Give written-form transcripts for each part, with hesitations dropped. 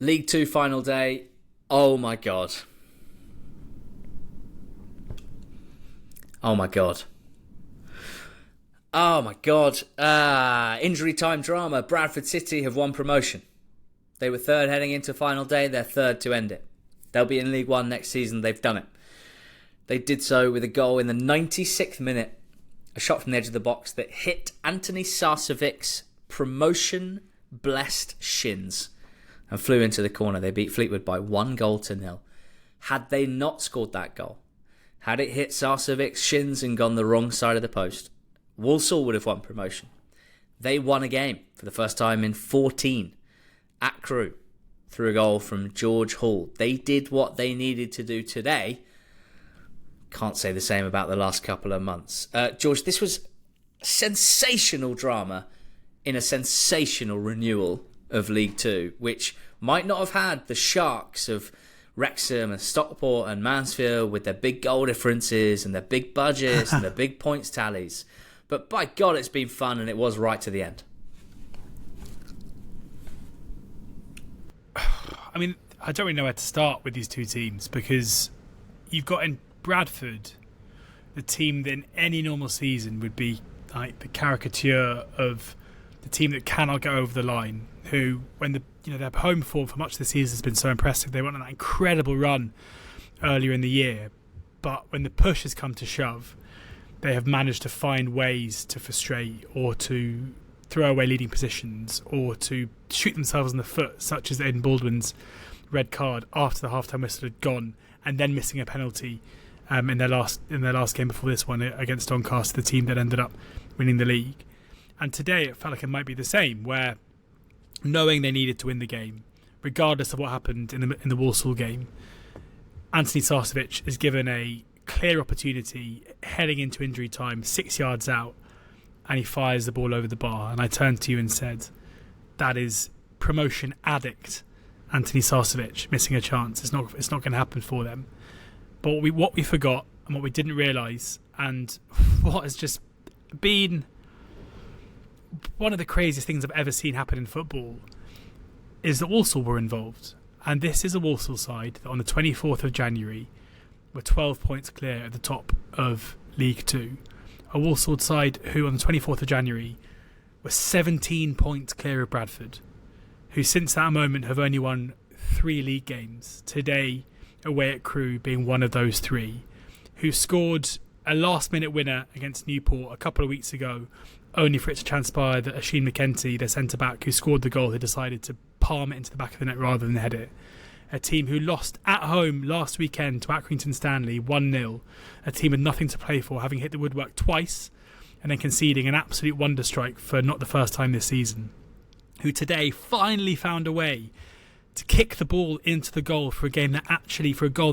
League Two final day. Oh my God. Oh my God. Oh my God. Injury time drama. Bradford City have won promotion. They were third heading into final day. They're third to end it. They'll be in League One next season. They've done it. They did so with a goal in the 96th minute. A shot from the edge of the box that hit Anthony Sarcevic's promotion-blessed shins and flew into the corner. They beat Fleetwood by 1-0. Had they not scored that goal, had it hit Sarcevic's shins and gone the wrong side of the post, Walsall would have won promotion. They won a game for the first time in 14 at Crewe through a goal from George Hall. They did what they needed to do today. Can't say the same about the last couple of months. George, this was sensational drama in a sensational renewal of League Two, which might not have had the sharks of Wrexham and Stockport and Mansfield with their big goal differences and their big budgets and their big points tallies. But by God, it's been fun, and it was right to the end. I mean, I don't really know where to start with these two teams, because you've got in Bradford the team that in any normal season would be like the caricature of the team that cannot go over the line, who, when their home form for much of the season has been so impressive, they went on that incredible run earlier in the year, but when the push has come to shove, they have managed to find ways to frustrate or to throw away leading positions or to shoot themselves in the foot, such as Aidan Baldwin's red card after the half-time whistle had gone, and then missing a penalty in their last game before this one against Doncaster, the team that ended up winning the league. And today it felt like it might be the same, where knowing they needed to win the game, regardless of what happened in the Walsall game, Anthony Sarcevic is given a clear opportunity heading into injury time, 6 yards out, and he fires the ball over the bar. And I turned to you and said, that is promotion addict Anthony Sarcevic missing a chance. It's not going to happen for them. But what we forgot and what we didn't realise, and what has just been one of the craziest things I've ever seen happen in football, is that Walsall were involved. And this is a Walsall side that on the 24th of January were 12 points clear at the top of League Two. A Walsall side who on the 24th of January were 17 points clear of Bradford, who since that moment have only won 3 league games, today away at Crewe being one of those 3, who scored a last-minute winner against Newport a couple of weeks ago, only for it to transpire that Oisin McKenty, their centre-back who scored the goal, had decided to palm it into the back of the net rather than head it. A team who lost at home last weekend to Accrington Stanley 1-0, a team with nothing to play for, having hit the woodwork twice and then conceding an absolute wonder strike for not the first time this season, who today finally found a way to kick the ball into the goal for a goal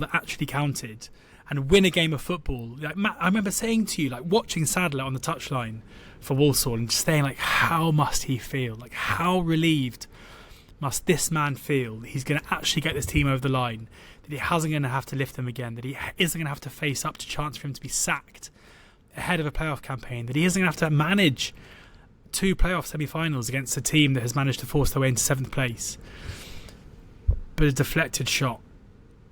that actually counted, and win a game of football. Like, Matt, I remember saying to you, like, watching Sadler on the touchline for Walsall and just saying, like, how must he feel? Like, how relieved must this man feel that he's going to actually get this team over the line, that he hasn't going to have to lift them again, that he isn't going to have to face up to chance for him to be sacked ahead of a playoff campaign, that he isn't going to have to manage 2 playoff semi-finals against a team that has managed to force their way into 7th place. But a deflected shot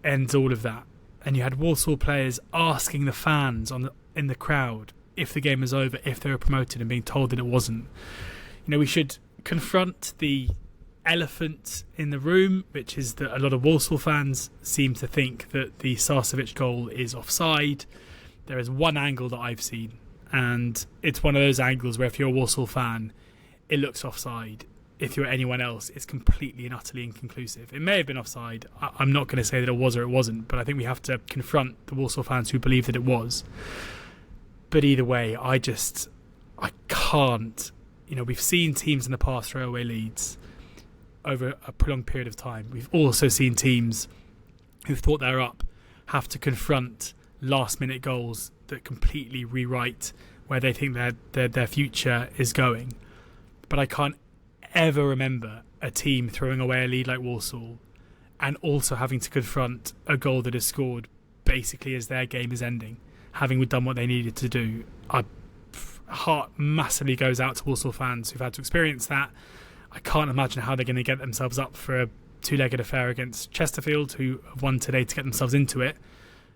ends all of that. And you had Walsall players asking the fans in the crowd if the game was over, if they were promoted, and being told that it wasn't. We should confront the elephant in the room, which is that a lot of Walsall fans seem to think that the Sarcevic goal is offside. There is one angle that I've seen, and it's one of those angles where if you're a Walsall fan, it looks offside. If you're anyone else, it's completely and utterly inconclusive. It may have been offside. I'm not going to say that it was or it wasn't, but I think we have to confront the Walsall fans who believe that it was. But either way, I can't. We've seen teams in the past throw away leads over a prolonged period of time. We've also seen teams who've thought they're up have to confront last-minute goals that completely rewrite where they think their future is going. But I can't ever remember a team throwing away a lead like Walsall and also having to confront a goal that is scored basically as their game is ending, having done what they needed to do. Heart massively goes out to Walsall fans who've had to experience that. I can't imagine how they're going to get themselves up for a two-legged affair against Chesterfield, who have won today to get themselves into it.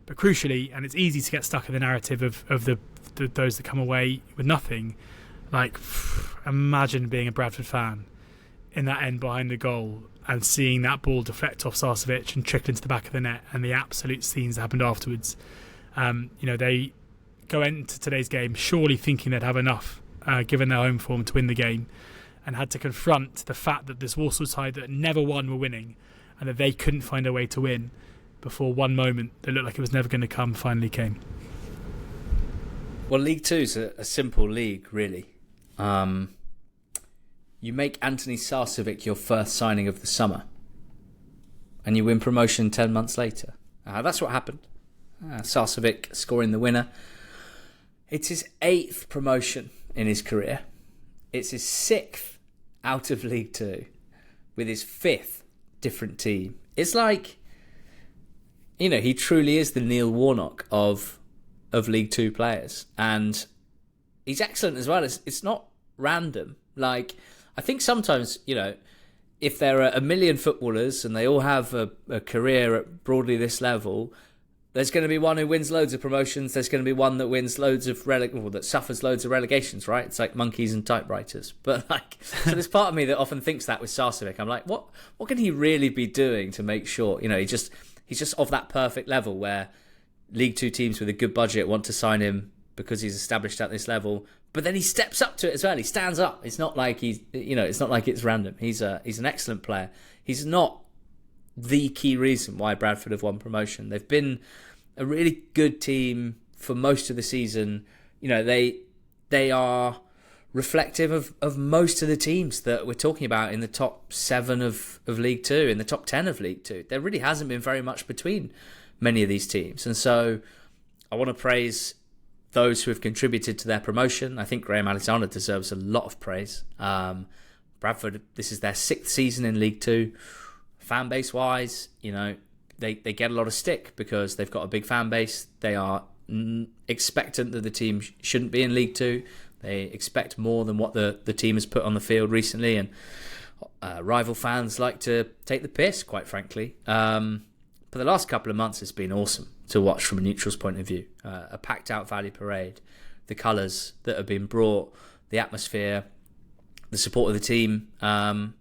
But crucially, and it's easy to get stuck in the narrative of those that come away with nothing. Like, imagine being a Bradford fan in that end behind the goal and seeing that ball deflect off Sarcevic and trickle into the back of the net, and the absolute scenes that happened afterwards. They go into today's game surely thinking they'd have enough, given their home form, to win the game, and had to confront the fact that this Walsall side that never won were winning, and that they couldn't find a way to win before one moment that looked like it was never going to come finally came. Well, League Two's a simple league, really. You make Anthony Sarcevic your first signing of the summer, and you win promotion 10 months later. That's what happened. Sarcevic scoring the winner. It's his 8th promotion in his career. It's his 6th out of League Two, with his 5th different team. It's like, he truly is the Neil Warnock of League Two players, and he's excellent as well. It's not random. Like, I think sometimes, if there are a million footballers and they all have a career at broadly this level, there's going to be one who wins loads of promotions. There's going to be one that wins loads of that suffers loads of relegations, right? It's like monkeys and typewriters. But so there's part of me that often thinks that with Sarcevic. I'm like, what can he really be doing to make sure, he's just of that perfect level where League Two teams with a good budget want to sign him because he's established at this level. But then he steps up to it as well. He stands up. It's not like it's not like it's random. He's an excellent player. He's not the key reason why Bradford have won promotion. They've been a really good team for most of the season. They are reflective of most of the teams that we're talking about in the top 7 of League Two, in the top 10 of League Two. There really hasn't been very much between many of these teams. And so I want to praise those who have contributed to their promotion. I think Graham Alexander deserves a lot of praise. Bradford, this is their 6th season in League Two. Fan base wise, they get a lot of stick because they've got a big fan base. They are expectant that the team shouldn't be in League Two. They expect more than what the team has put on the field recently, and rival fans like to take the piss, quite frankly. But the last couple of months has been awesome to watch from a neutral's point of view. A packed out Valley Parade, the colours that have been brought, the atmosphere, the support of the team, and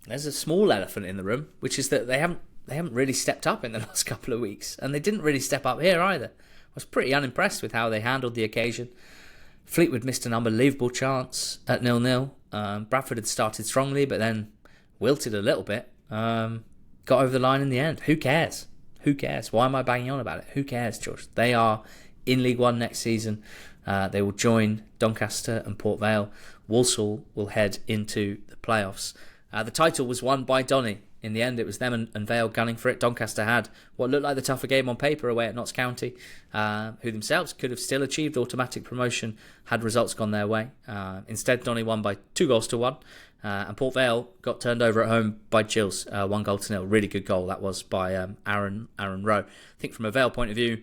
there's a small elephant in the room, which is that they haven't really stepped up in the last couple of weeks, and they didn't really step up here either. I was pretty unimpressed with how they handled the occasion. Fleetwood missed an unbelievable chance at 0-0. Bradford had started strongly, but then wilted a little bit. Got over the line in the end. Who cares? Why am I banging on about it? Who cares, George? They are in League One next season. They will join Doncaster and Port Vale. Walsall will head into the playoffs. The title was won by Donny. In the end, it was them and Vale gunning for it. Doncaster had what looked like the tougher game on paper away at Notts County, who themselves could have still achieved automatic promotion had results gone their way. Instead, Donny won by 2-1, and Port Vale got turned over at home by Chills, 1-0. Really good goal that was by Aaron Rowe. I think from a Vale point of view,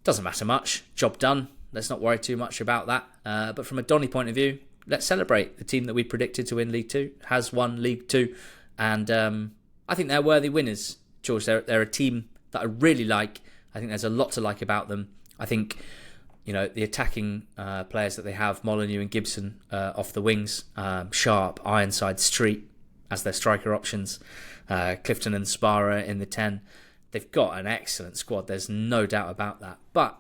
doesn't matter much. Job done. Let's not worry too much about that. But from a Donny point of view, let's celebrate. The team that we predicted to win League Two has won League Two, and I think they're worthy winners, George. They're a team that I really like. I think there's a lot to like about them. I think, the attacking players that they have, Molyneux and Gibson off the wings, Sharp, Ironside, Street as their striker options, Clifton and Sparrow in the 10. They've got an excellent squad. There's no doubt about that. But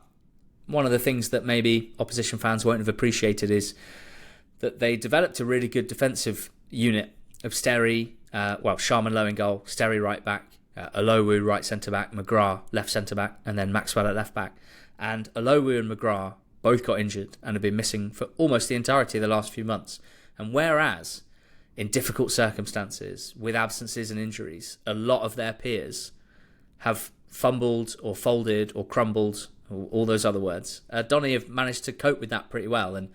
one of the things that maybe opposition fans won't have appreciated is that they developed a really good defensive unit of Sterry, Sharman Lowe in goal, Sterry right back, Olowu right centre-back, McGrath left centre-back, and then Maxwell at left-back. And Olowu and McGrath both got injured and have been missing for almost the entirety of the last few months. And whereas, in difficult circumstances, with absences and injuries, a lot of their peers have fumbled or folded or crumbled, or all those other words, Donny have managed to cope with that pretty well. And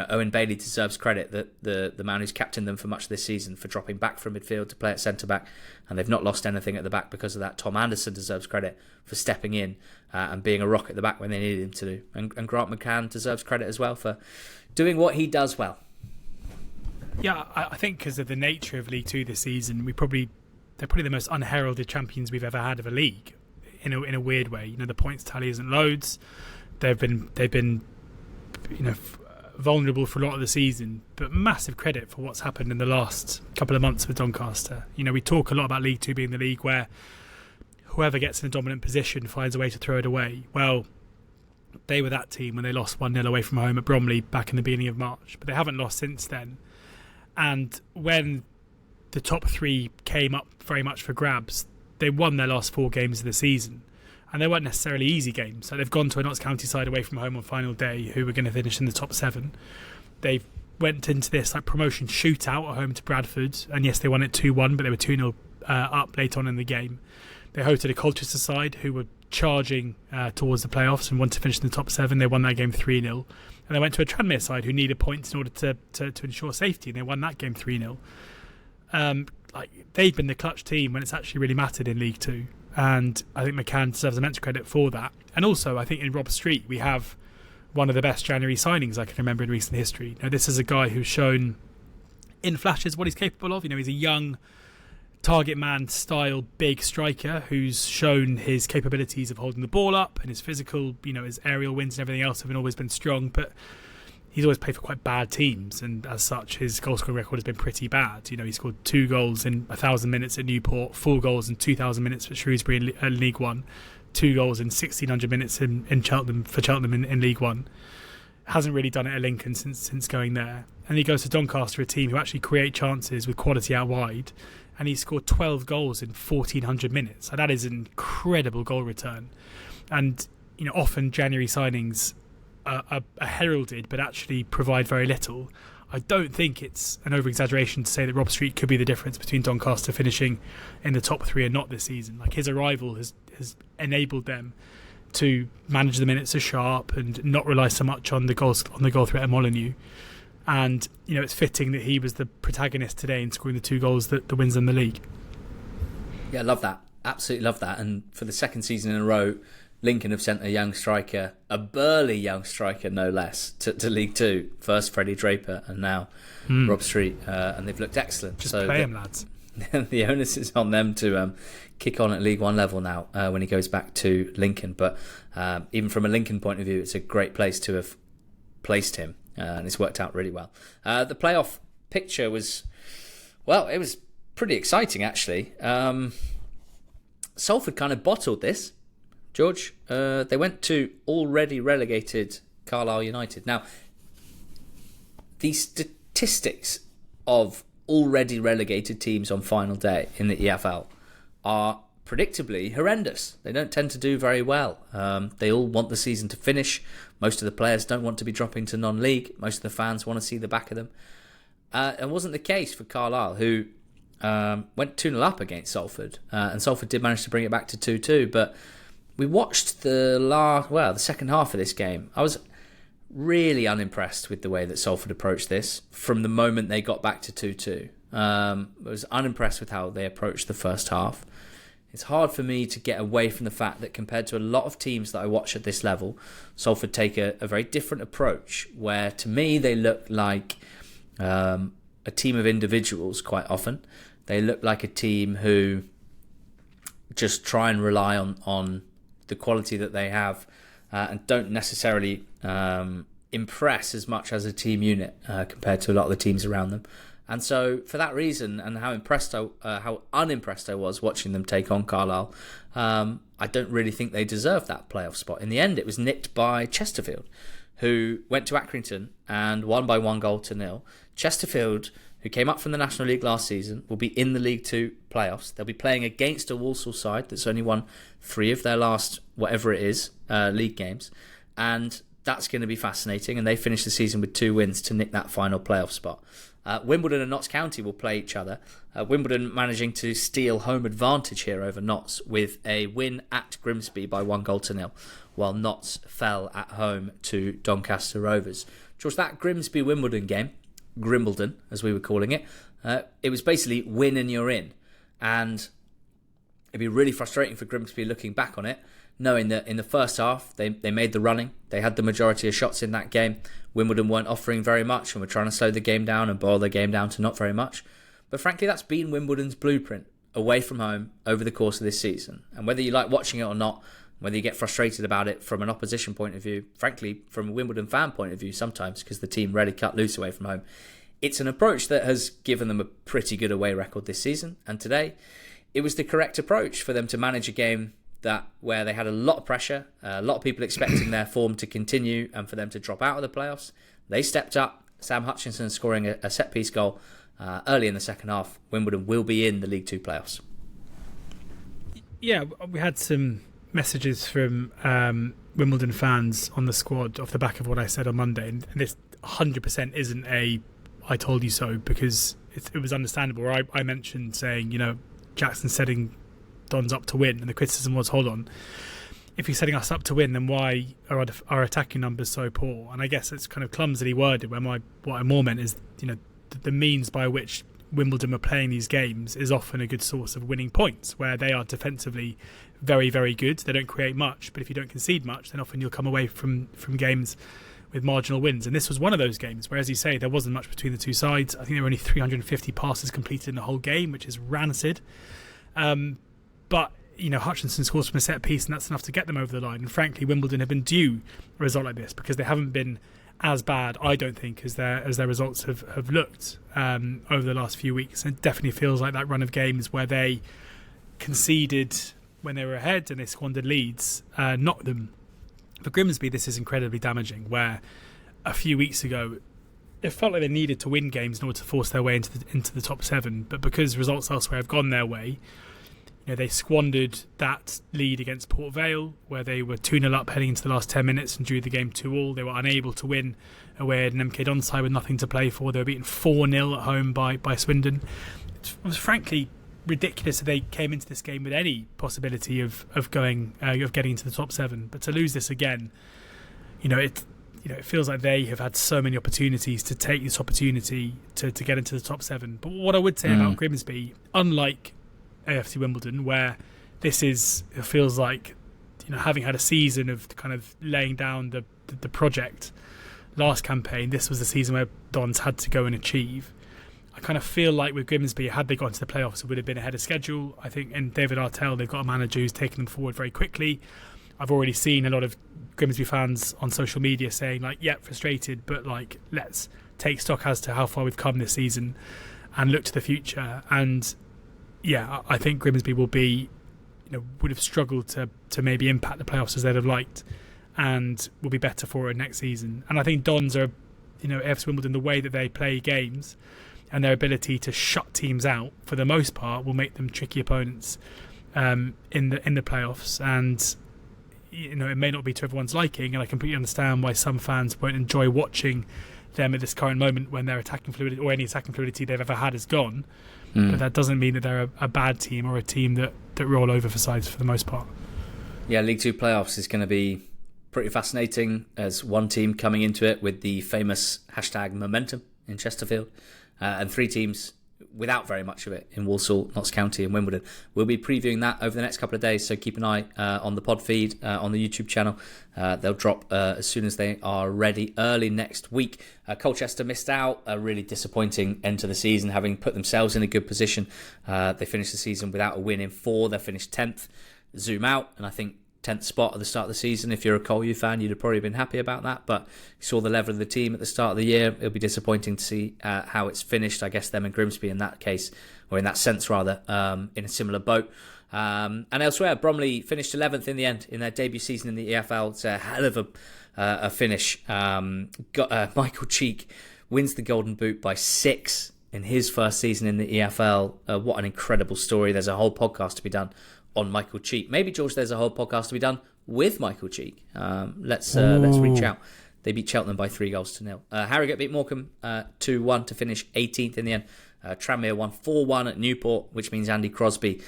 Owen Bailey deserves credit, that the man who's captained them for much of this season, for dropping back from midfield to play at centre-back, and they've not lost anything at the back because of that. Tom Anderson deserves credit for stepping in and being a rock at the back when they needed him to do. And Grant McCann deserves credit as well for doing what he does well. Yeah, I think because of the nature of League Two this season, they're probably the most unheralded champions we've ever had of a league. In a weird way, you know, the points tally isn't loads. They've been vulnerable for a lot of the season, but massive credit for what's happened in the last couple of months with Doncaster. You know, we talk a lot about League Two being the league where whoever gets in a dominant position finds a way to throw it away. Well, they were that team when they lost 1-0 away from home at Bromley back in the beginning of March, but they haven't lost since then. And when the top three came up very much for grabs, they won their last 4 games of the season. And they weren't necessarily easy games. So they've gone to a Notts County side away from home on final day who were going to finish in the top 7. They went into this promotion shootout at home to Bradford. And yes, they won it 2-1, but they were 2-0 up late on in the game. They hosted a Colchester side who were charging towards the playoffs and wanted to finish in the top 7. They won that game 3-0. And they went to a Tranmere side who needed points in order to ensure safety. And they won that game 3-0. They've been the clutch team when it's actually really mattered in League Two. And I think McCann deserves immense credit for that. And also, I think in Rob Street, we have one of the best January signings I can remember in recent history. Now, this is a guy who's shown in flashes what he's capable of. You know, he's a young target man style big striker who's shown his capabilities of holding the ball up, and his physical, you know, his aerial wins and everything else have always been strong. But he's always played for quite bad teams, and as such, his goal scoring record has been pretty bad. You know, he scored 2 goals in 1,000 minutes at Newport, 4 goals in 2,000 minutes for Shrewsbury in League One, 2 goals in 1,600 minutes in Cheltenham for Cheltenham in League One. Hasn't really done it at Lincoln since going there. And he goes to Doncaster, a team who actually create chances with quality out wide, and he scored 12 goals in 1,400 minutes. So that is an incredible goal return. And you know, often January signings are heralded but actually provide very little. I don't think it's an over-exaggeration to say that Rob Street could be the difference between Doncaster finishing in the top 3 and not this season. Like, his arrival has enabled them to manage the minutes as sharp and not rely so much on the goal threat of Molineux. And you know, it's fitting that he was the protagonist today in scoring the 2 goals that wins them the league. Yeah, I love that. Absolutely love that. And for the second season in a row, Lincoln have sent a young striker, a burly young striker no less, to League Two. First Freddie Draper and now Rob Street, and they've looked excellent. Just play him, lads. The onus is on them to kick on at League One level now when he goes back to Lincoln. But even from a Lincoln point of view, it's a great place to have placed him, and it's worked out really well. The playoff picture was pretty exciting actually. Salford kind of bottled this. George, they went to already relegated Carlisle United. Now, the statistics of already relegated teams on final day in the EFL are predictably horrendous. They don't tend to do very well. They all want the season to finish. Most of the players don't want to be dropping to non-league. Most of the fans want to see the back of them. It wasn't the case for Carlisle, who went 2-0 up against Salford. And Salford did manage to bring it back to 2-2, but we watched the second half of this game. I was really unimpressed with the way that Salford approached this from the moment they got back to 2-2. I was unimpressed with how they approached the first half. It's hard for me to get away from the fact that compared to a lot of teams that I watch at this level, Salford take a very different approach, where to me they look like a team of individuals quite often. They look like a team who just try and rely on the quality that they have and don't necessarily impress as much as a team unit compared to a lot of the teams around them. And so for that reason, and how unimpressed I was watching them take on Carlisle, I don't really think they deserved that playoff spot. In the end, it was nicked by Chesterfield, who went to Accrington and won by 1-0. Chesterfield, who came up from the National League last season, will be in the League Two playoffs. They'll be playing against a Walsall side that's only won 3 of their last, whatever it is, league games. And that's going to be fascinating. And they finish the season with 2 wins to nick that final playoff spot. Wimbledon and Notts County will play each other. Wimbledon managing to steal home advantage here over Notts with a win at Grimsby by 1-0, while Notts fell at home to Doncaster Rovers. George, that Grimsby-Wimbledon game, Grimbledon, as we were calling it, it was basically win and you're in. And it'd be really frustrating for Grimsby looking back on it, knowing that in the first half they made the running, they had the majority of shots in that game. Wimbledon weren't offering very much and were trying to slow the game down and boil the game down to not very much. But frankly, that's been Wimbledon's blueprint away from home over the course of this season. And whether you like watching it or not, whether you get frustrated about it from an opposition point of view, frankly, from a Wimbledon fan point of view sometimes, because the team rarely cut loose away from home, it's an approach that has given them a pretty good away record this season. And today, it was the correct approach for them to manage a game where they had a lot of pressure, a lot of people expecting their form to continue and for them to drop out of the playoffs. They stepped up, Sam Hutchinson scoring a set-piece goal early in the second half. Wimbledon will be in the League Two playoffs. Yeah, we had some messages from Wimbledon fans on the squad off the back of what I said on Monday, and this 100% isn't a "I told you so" because it was understandable. I mentioned saying, Jackson setting Dons up to win, and the criticism was, hold on, if he's setting us up to win, then why are our attacking numbers so poor? And I guess it's kind of clumsily worded. What I more meant is, the means by which Wimbledon are playing these games is often a good source of winning points, where they are defensively very, very good. They don't create much, but if you don't concede much, then often you'll come away from games with marginal wins. And this was one of those games where, as you say, there wasn't much between the two sides. I think there were only 350 passes completed in the whole game, which is rancid. But Hutchinson scores from a set piece, and that's enough to get them over the line. And frankly, Wimbledon have been due a result like this because they haven't been as bad, I don't think, as their results have looked over the last few weeks. And it definitely feels like that run of games where they conceded when they were ahead and they squandered leads knocked them. For Grimsby, this is incredibly damaging, where a few weeks ago it felt like they needed to win games in order to force their way into the top 7, but because results elsewhere have gone their way, they squandered that lead against Port Vale, where they were 2-0 up heading into the last 10 minutes and drew the game 2-2. They were unable to win away at an MK Dons side with nothing to play for. They were beaten 4-0 at home by Swindon. It was frankly ridiculous that they came into this game with any possibility of getting into the top 7. But to lose this again, it feels like they have had so many opportunities to take this opportunity to get into the top 7. But what I would say about Grimsby, unlike AFC Wimbledon, where it feels like having had a season of kind of laying down the project last campaign, this was the season where Dons had to go and achieve. I kind of feel like with Grimsby, had they got into the playoffs, it would have been ahead of schedule. I think in David Artell, they've got a manager who's taken them forward very quickly. I've already seen a lot of Grimsby fans on social media saying, frustrated, but let's take stock as to how far we've come this season and look to the future. And yeah, I think Grimsby will be, would have struggled to maybe impact the playoffs as they'd have liked, and will be better for it next season. And I think Dons are, AFC Wimbledon, the way that they play games and their ability to shut teams out for the most part will make them tricky opponents in the playoffs. And it may not be to everyone's liking, and I completely understand why some fans won't enjoy watching them at this current moment when their attacking fluidity or any attacking fluidity they've ever had is gone. But that doesn't mean that they're a bad team or a team that roll over for sides for the most part. Yeah, League Two playoffs is going to be pretty fascinating as one team coming into it with the famous #momentum in Chesterfield, and 3 teams without very much of it in Walsall, Notts County and Wimbledon. We'll be previewing that over the next couple of days, so keep an eye on the pod feed on the YouTube channel. They'll drop as soon as they are ready early next week. Colchester missed out, a really disappointing end to the season, having put themselves in a good position. They finished the season without a win in 4. They finished 10th. Zoom out, and I think 10th spot at the start of the season. If you're a Colu fan, you'd have probably been happy about that, but you saw the level of the team at the start of the year. It'll be disappointing to see how it's finished. I guess them and Grimsby in that case, or in that sense rather, in a similar boat. And elsewhere, Bromley finished 11th in the end in their debut season in the EFL. It's a hell of a finish. Michael Cheek wins the Golden Boot by 6 in his first season in the EFL. What an incredible story. There's a whole podcast to be done on Michael Cheek. Maybe, George, there's a whole podcast to be done with Michael Cheek. Let's reach out. They beat Cheltenham by 3-0. Harrogate beat Morecambe 2-1 to finish 18th in the end. Tranmere won 4-1 at Newport, which means Andy Crosby,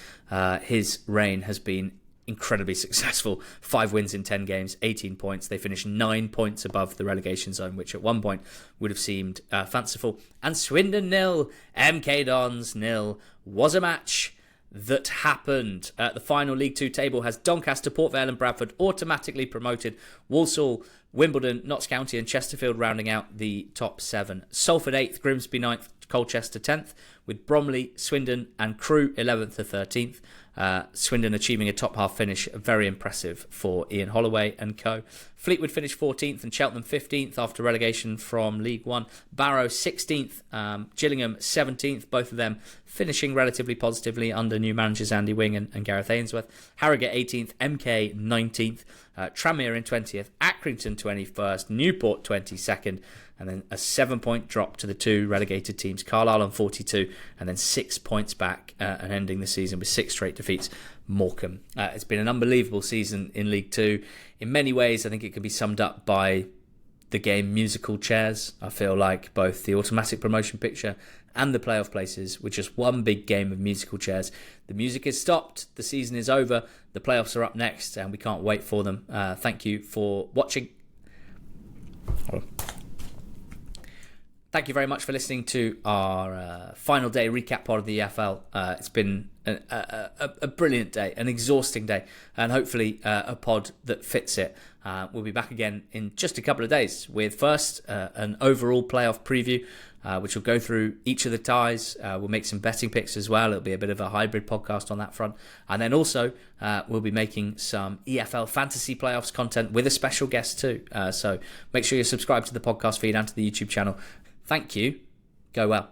his reign has been incredibly successful. 5 wins in 10 games, 18 points. They finished 9 points above the relegation zone, which at one point would have seemed fanciful. And Swindon 0, MK Dons 0 was a match that happened. The final League Two table has Doncaster, Port Vale and Bradford automatically promoted. Walsall, Wimbledon, Notts County and Chesterfield rounding out the top 7. Salford 8th, Grimsby 9th, Colchester 10th, with Bromley, Swindon and Crewe 11th to 13th. Swindon achieving a top half finish, very impressive for Ian Holloway and co. Fleetwood finished 14th and Cheltenham 15th after relegation from League One. Barrow 16th, Gillingham 17th, both of them finishing relatively positively under new managers Andy Wing and Gareth Ainsworth. Harrogate 18th, MK 19th, Tranmere in 20th, Accrington 21st, Newport 22nd, and then a 7-point drop to the 2 relegated teams, Carlisle on 42, and then 6 points back and ending the season with 6 straight defeats, Morecambe. It's been an unbelievable season in League Two. In many ways, I think it can be summed up by the game musical chairs. I feel like both the automatic promotion picture and the playoff places were just one big game of musical chairs. The music is stopped, the season is over, the playoffs are up next, and we can't wait for them. Thank you for watching. Thank you very much for listening to our final day recap pod of the EFL. It's been a brilliant day, an exhausting day, and hopefully a pod that fits it. We'll be back again in just a couple of days with first an overall playoff preview, which will go through each of the ties. We'll make some betting picks as well. It'll be a bit of a hybrid podcast on that front. And then also we'll be making some EFL fantasy playoffs content with a special guest too. So make sure you're subscribed to the podcast feed and to the YouTube channel. Thank you. Go well.